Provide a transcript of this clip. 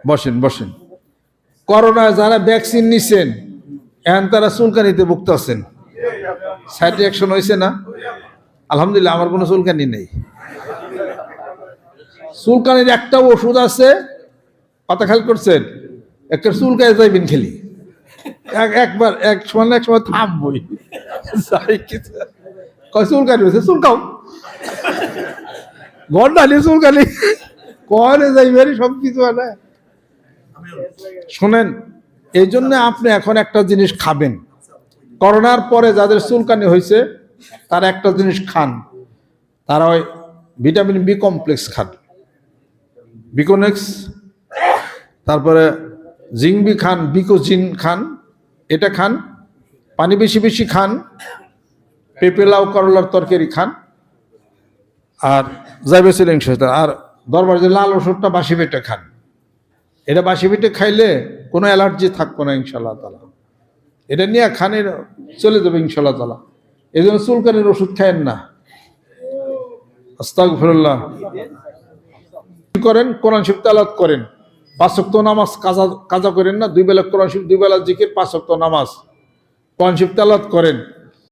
বসেন বসেন। করোনা যারা ভ্যাকসিন নিছেন এখন তারা চুলকানিতে ভুগতেছেন। সাইড রিঅ্যাকশন হয়েছে না? আলহামদুলিল্লাহ আমার কোনো চুলকানি নেই। চুলকানির একটা ওষুধ আছে, কথা খেয়াল করছেন? একটা চুলকায় যাইবেন খেলি একবার এক সময় এক সময় থামবই চুলকানি হয়েছে চুলকাও গন্ডালি চুলকানি কনে যাইবেন সব কিছু না। শোনেন, এই জন্য আপনি এখন একটা জিনিস খাবেন। করোনার পরে যাদের চুলকানি হয়েছে তারা একটা জিনিস খান, তারা ওই ভিটামিন বি কমপ্লেক্স খান, বিকোনেক্স, তারপরে জিংবি খান, বিকোজিন খান, এটা খান, পানি বেশি বেশি খান, পেঁপে লাউ করলার তরকারি খান, আর জাইবেসিলিং আর দরবার যে লাল ওষুধটা বাসি পেটে খান। এটা বাসি পেটে খাইলে কোনো অ্যালার্জি থাকবো না ইনশাল্লাহ তালা। এটা নিয়ে খানে চলে যাবে ইনশাল্লাহ তালা। এই জন্য চুলকানির ওষুধ খায়েন না। আস্তাগফিরুল্লাহ। করেন, কোরআন শরীফ তেলাওয়াত করেন, 5 ওয়াক্ত নামাজ কাজা করেন না, 2 বেলা কোরআন শরীফ, 2 বেলা জিকির, 5 ওয়াক্ত নামাজ, কোরআন শরীফ তেলাওয়াত করেন।